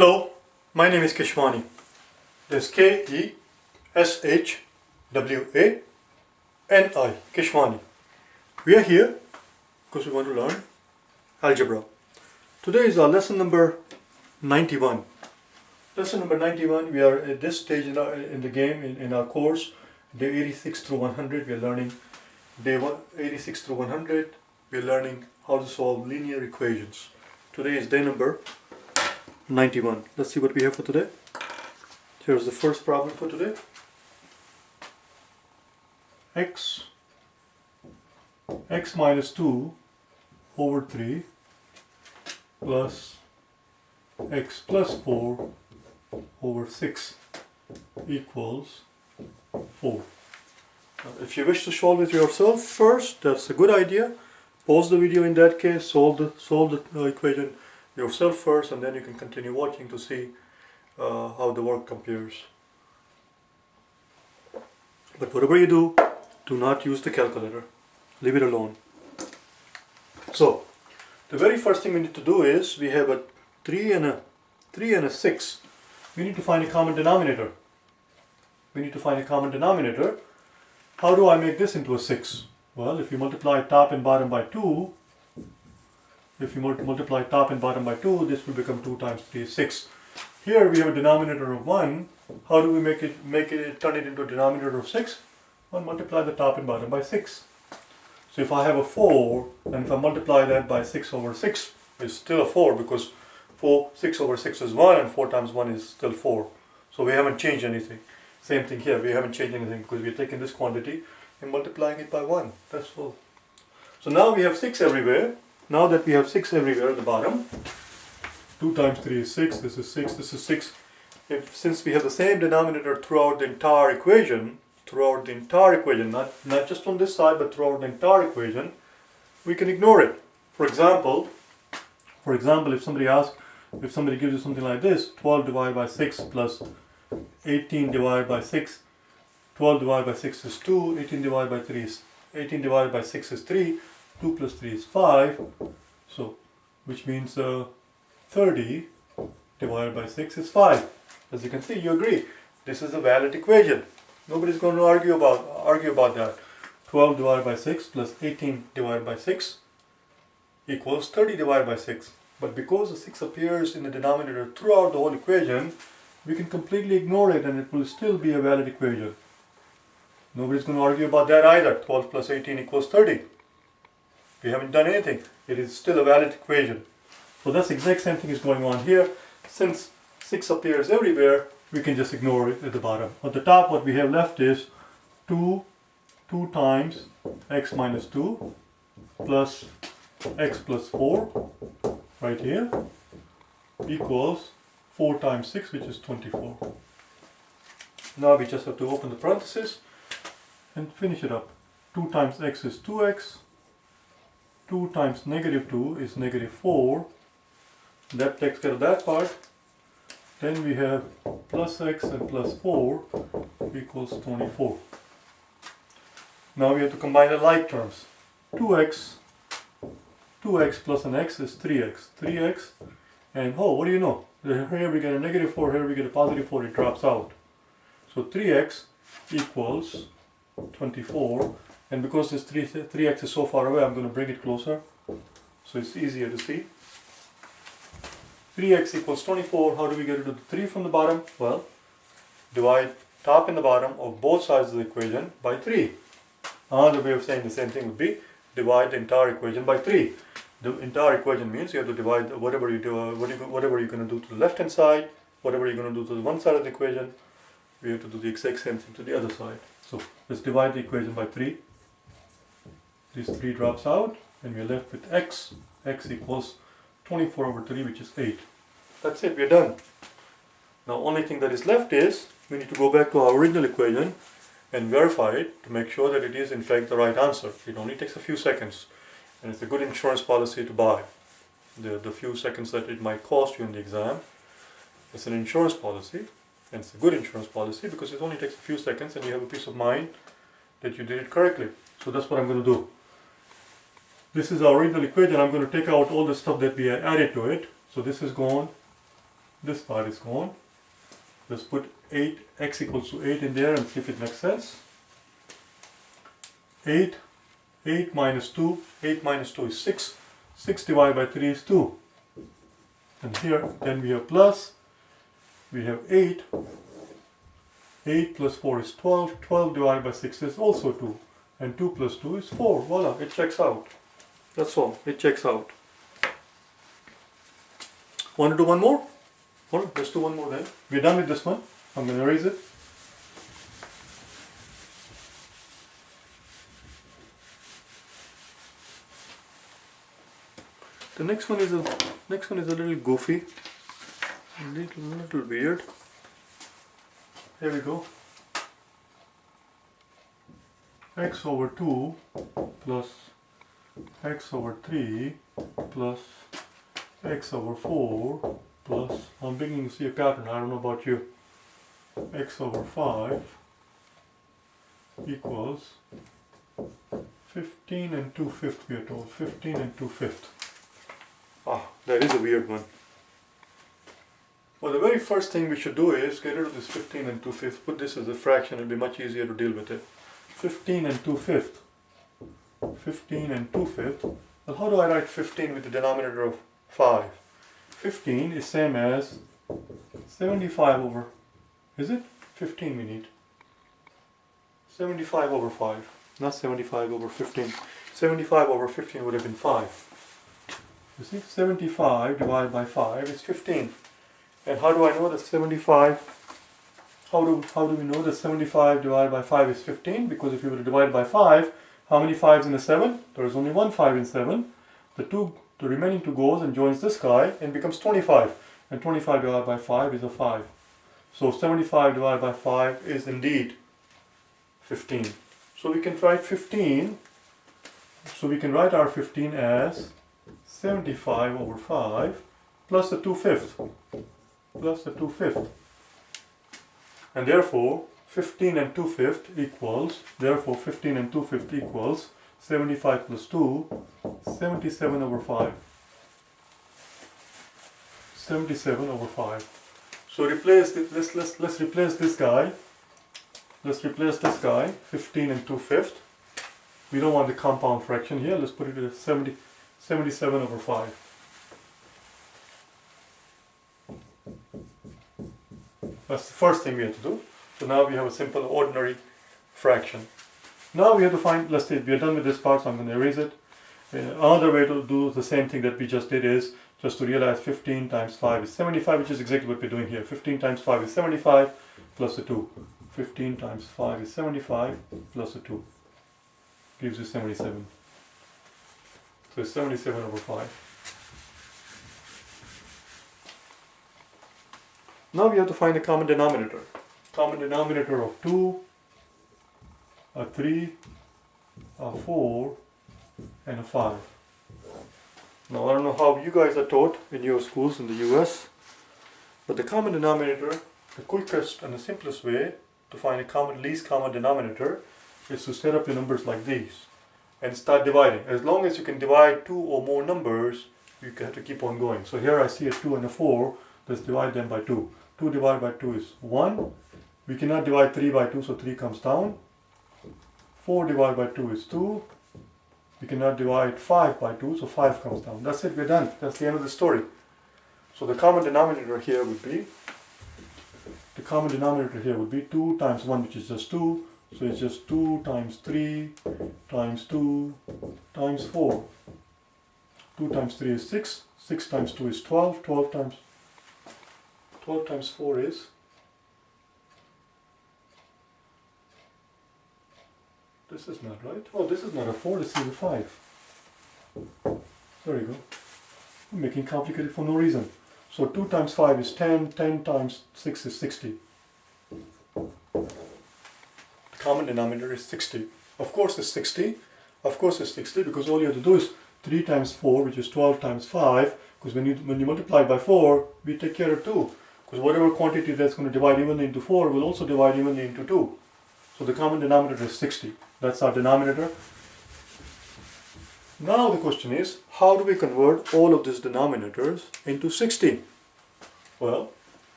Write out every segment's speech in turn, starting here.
Hello, my name is Keshwani. That's Keshwani, Keshwani. We are here because we want to learn algebra. Today is our lesson number 91. Lesson number 91, we are at this stage in the game, in our course, day 86 through 100. We are learning day 86 through 100. We are learning how to solve linear equations. Today is day number 91. Let's see what we have for today. Here's the first problem for today. X minus 2 over 3 plus x plus 4 over 6 equals 4. If you wish to solve it yourself first, that's a good idea. Pause the video in that case, solve the equation yourself first, and then you can continue watching to see how the work compares. But whatever you do not use the calculator. Leave it alone. So, the very first thing we need to do is, we have a 3 and a 6. We need to find a common denominator. How do I make this into a 6? Well, if you multiply top and bottom by 2, this will become 2 times 3 is 6. Here we have a denominator of 1. How do we turn it into a denominator of 6? Well, multiply the top and bottom by 6. So if I have a 4, and if I multiply that by 6 over 6, it's still a 4, because 6 over 6 is 1, and 4 times 1 is still 4. So we haven't changed anything. Same thing here, we haven't changed anything, because we're taking this quantity and multiplying it by 1. That's all. So now we have 6 everywhere. Now that we have 6 everywhere at the bottom, 2 times 3 is 6, this is 6, this is 6. Since we have the same denominator throughout the entire equation, not just on this side, but throughout the entire equation, we can ignore it. For example, if somebody gives you something like this, 12 divided by 6 plus 18 divided by 6, 12 divided by 6 is 2, 18 divided by 6 is 3, 2 plus 3 is 5, so which means 30 divided by 6 is 5. As you can see, you agree. This is a valid equation. Nobody's going to argue about that. 12 divided by 6 plus 18 divided by 6 equals 30 divided by 6. But because the 6 appears in the denominator throughout the whole equation, we can completely ignore it and it will still be a valid equation. Nobody's going to argue about that either. 12 plus 18 equals 30. We haven't done anything. It is still a valid equation. So that's the exact same thing is going on here. Since 6 appears everywhere, we can just ignore it at the bottom. At the top, what we have left is 2 times x minus 2 plus x plus 4 right here equals 4 times 6, which is 24. Now we just have to open the parentheses and finish it up. 2 times x is 2x. 2 times negative 2 is negative 4. That takes care of that part. Then we have plus x and plus 4 equals 24. Now we have to combine the like terms. 2x plus an x is 3x, and what do you know? Here we get a negative 4, here we get a positive 4, it drops out. So 3x equals 24, and because this 3x is so far away, I'm going to bring it closer so it's easier to see. 3x equals 24. How do we get rid of the 3 from the bottom? Well, divide top and the bottom of both sides of the equation by 3. Another way of saying the same thing would be divide the entire equation by 3. The entire equation means you have to divide whatever you do, whatever you're going to do to the left hand side, whatever you're going to do to the one side of the equation, we have to do the exact same thing to the other side. So let's divide the equation by 3. This 3 drops out, and we're left with x. X equals 24 over 3, which is 8. That's it, we're done. Now only thing that is left is, we need to go back to our original equation and verify it to make sure that it is in fact the right answer. It only takes a few seconds, and it's a good insurance policy to buy. The few seconds that it might cost you in the exam, it's an insurance policy, and it's a good insurance policy because it only takes a few seconds and you have a peace of mind that you did it correctly. So that's what I'm going to do. This is our original equation. I'm going to take out all the stuff that we added to it. So this is gone, This part is gone. Let's put 8, x equals to 8 in there and see if it makes sense. 8 minus 2 is 6. 6 divided by 3 is 2. And here, then we have plus. We have 8. 8 plus 4 is 12. 12 divided by 6 is also 2. And 2 plus 2 is 4. Voila, it checks out. That's all. It checks out. Want to do one more? Alright, let's do one more then. We're done with this one. I'm going to erase it. The next one is a little goofy, a little weird. Here we go. X over 2 plus x over 3 plus x over 4 plus, I'm beginning to see a pattern, I don't know about you, x over 5 equals 15 and 2/5 we are told, 15 and 2/5. Ah, that is a weird one. Well, the very first thing we should do is get rid of this 15 and 2/5, put this as a fraction, it'll be much easier to deal with it. 15 and 2/5. 15 and 2/5. Well, how do I write 15 with the denominator of 5? 15 is same as 75 over, is it? 15 we need. 75 over 5, not 75 over 15. 75 over 15 would have been 5. You see, 75 divided by 5 is 15. And how do I know that 75, how do we know that 75 divided by 5 is 15? Because if you were to divide by 5, how many 5s in a 7? There is only one 5 in 7. The remaining 2 goes and joins this guy and becomes 25. And 25 divided by 5 is a 5. So 75 divided by 5 is indeed 15. So we can write 15. So we can write our 15 as 75 over 5 plus the 2/5. Plus the 2/5. And therefore 15 and 2/5 equals, therefore 15 and 2/5 equals 75 plus 2, 77 over 5. 77 over 5. So replace it, let's replace this guy. Let's replace this guy, 15 and 2/5. We don't want the compound fraction here. Let's put it at 77 over 5. That's the first thing we have to do. So now we have a simple ordinary fraction. Now we have to find, let's say we are done with this part, so I'm going to erase it. Another way to do the same thing that we just did is just to realize 15 times 5 is 75, which is exactly what we're doing here. 15 times 5 is 75 plus the 2. 15 times 5 is 75 plus the 2. Gives you 77. So it's 77 over 5. Now we have to find a common denominator. Common denominator of 2, a 3, a 4, and a 5. Now I don't know how you guys are taught in your schools in the US, but the common denominator, the quickest and the simplest way to find a least common denominator is to set up your numbers like these and start dividing. As long as you can divide 2 or more numbers, you have to keep on going. So here I see a 2 and a 4, let's divide them by 2. 2 divided by 2 is 1. We cannot divide 3 by 2, so 3 comes down. 4 divided by 2 is 2. We cannot divide 5 by 2, so 5 comes down. That's it, we're done. That's the end of the story. So the common denominator here would be, 2 times 1, which is just 2. So it's just 2 times 3 times 2 times 4. 2 times 3 is 6. 6 times 2 is 12. 12 times 4 is, this is not right. Oh, this is not a 4, this is a 5. There you go. I'm making complicated for no reason. So 2 times 5 is 10. 10 times 6 is 60. The common denominator is 60. Of course it's 60. Of course it's 60 because all you have to do is 3 times 4, which is 12 times 5. Because when you multiply by 4, we take care of 2. Because whatever quantity that's going to divide evenly into 4 will also divide evenly into 2. So the common denominator is 60. That's our denominator. Now the question is, how do we convert all of these denominators into 60? Well,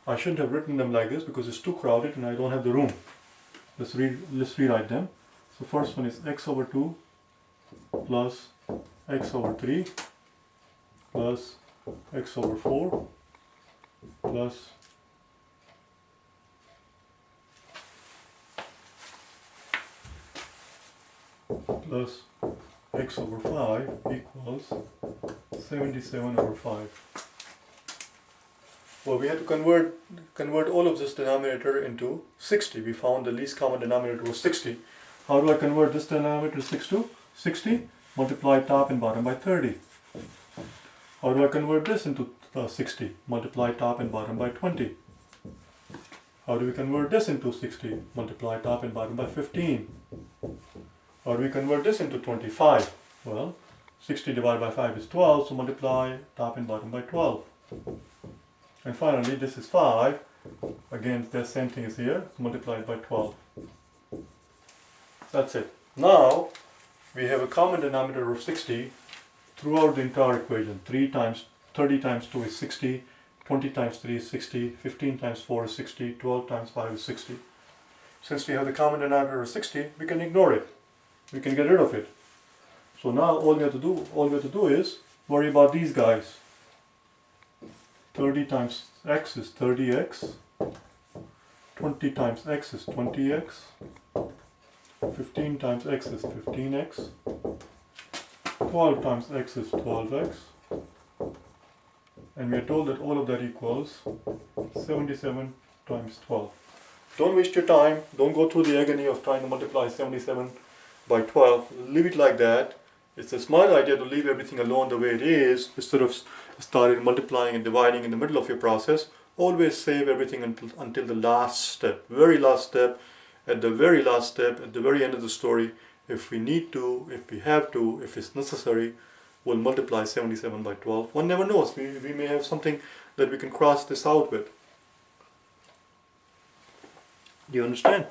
I shouldn't have written them like this because it's too crowded and I don't have the room. Let's rewrite them. So first one is x over 2 plus x over 3 plus x over 4 plus x over 5 equals 77 over 5. Well, we had to convert all of this denominator into 60. We found the least common denominator was 60. How do I convert this denominator to 60? Multiply top and bottom by 30. How do I convert this into 60? Multiply top and bottom by 20. How do we convert this into 60? Multiply top and bottom by 15. How do we convert this into 25? Well, 60 divided by 5 is 12, so multiply top and bottom by 12. And finally, this is 5. Again, the same thing is here, multiplied by 12. That's it. Now, we have a common denominator of 60 throughout the entire equation. 30 times 2 is 60, 20 times 3 is 60, 15 times 4 is 60, 12 times 5 is 60. Since we have the common denominator of 60, we can ignore it. We can get rid of it. So now all we have to do is worry about these guys. 30 times x is 30x, 20 times x is 20x, 15 times x is 15x, 12 times x is 12x, and we are told that all of that equals 77 times 12. Don't waste your time, don't go through the agony of trying to multiply 77 by 12, leave it like that. It's a smart idea to leave everything alone the way it is instead of starting multiplying and dividing in the middle of your process. Always save everything until the last step, very last step, at the very last step, at the very end of the story. If we need to, if we have to, if it's necessary, we'll multiply 77 by 12. One never knows, we may have something that we can cross this out with. Do you understand?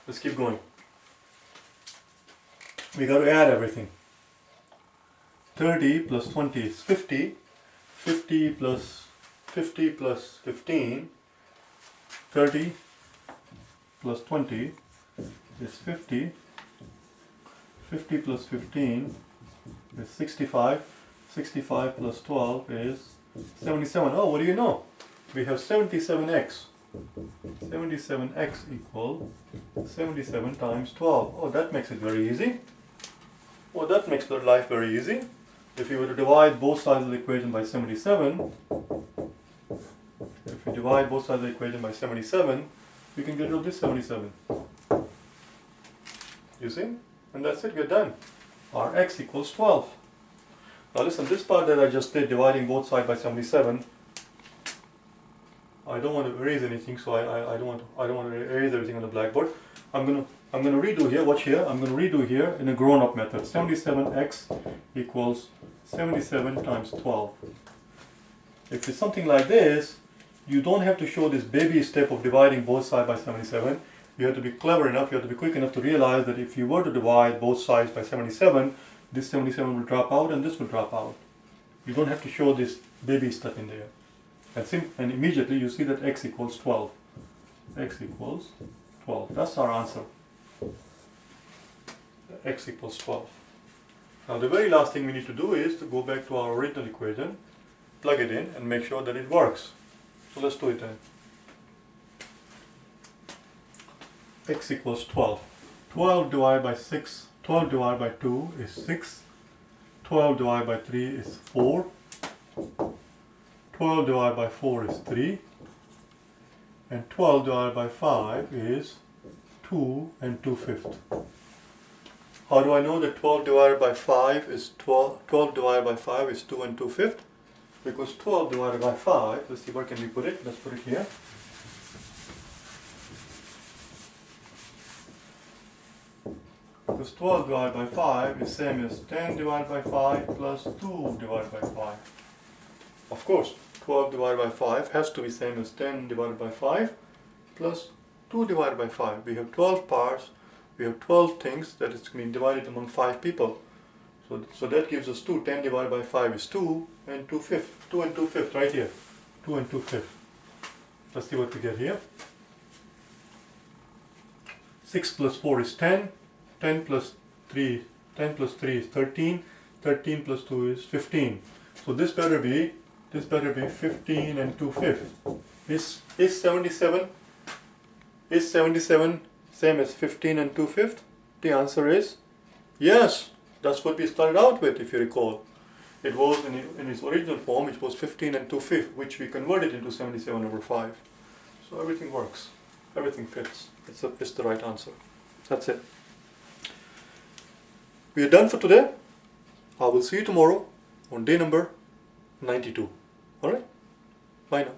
Let's keep going. We got to add everything. 30 plus 20 is 50. 50 plus 15. 30 plus 20 is 50. 50 plus 15 is 65. 65 plus 12 is 77. Oh, what do you know? We have 77x. 77x equal 77 times 12. Oh, that makes it very easy. Well, that makes the life very easy. If you were to divide both sides of the equation by 77, if we divide both sides of the equation by 77, we can get rid of this 77. You see? And that's it, we're done. Our x equals 12. Now listen, this part that I just did, dividing both sides by 77, I don't want to erase anything, so I don't want to erase everything on the blackboard. I'm gonna redo here. Watch here. I'm gonna redo here in a grown-up method. 77x equals 77 times 12. If it's something like this, you don't have to show this baby step of dividing both sides by 77. You have to be clever enough. You have to be quick enough to realize that if you were to divide both sides by 77, this 77 will drop out and this will drop out. You don't have to show this baby step in there. And immediately you see that x equals 12. X equals 12. That's our answer. X equals 12. Now the very last thing we need to do is to go back to our original equation, plug it in and make sure that it works. So let's do it then. X equals 12. 12 divided by 6, 12 divided by 2 is 6. 12 divided by 3 is 4. 12 divided by 4 is 3, and 12 divided by 5 is 2 and 2/5. How do I know that 12 divided by 5 is 12 divided by 5 is 2 and 2/5? Because 12 divided by 5, let's see where can we put it, let's put it here. Because 12 divided by 5 is same as 10 divided by 5 plus 2 divided by 5. Of course, 12 divided by 5 has to be same as 10 divided by 5 plus 2 divided by 5. We have 12 parts, we have 12 things that is being divided among 5 people. So that gives us 2. 10 divided by 5 is 2 and 2/5. 2 and 2/5 right here. 2 and 2/5. Let's see what we get here. 6 plus 4 is 10. 10 plus 3 is 13. 13 plus 2 is 15. So this better be 15 and 2/5. Is 77 same as 15 and 2/5? The answer is yes. That's what we started out with, if you recall. It was in its original form, which was 15 and 2/5, which we converted into 77/5. So everything works. Everything fits. It's the right answer. That's it. We are done for today. I will see you tomorrow on day number 92. Alright? Bye now.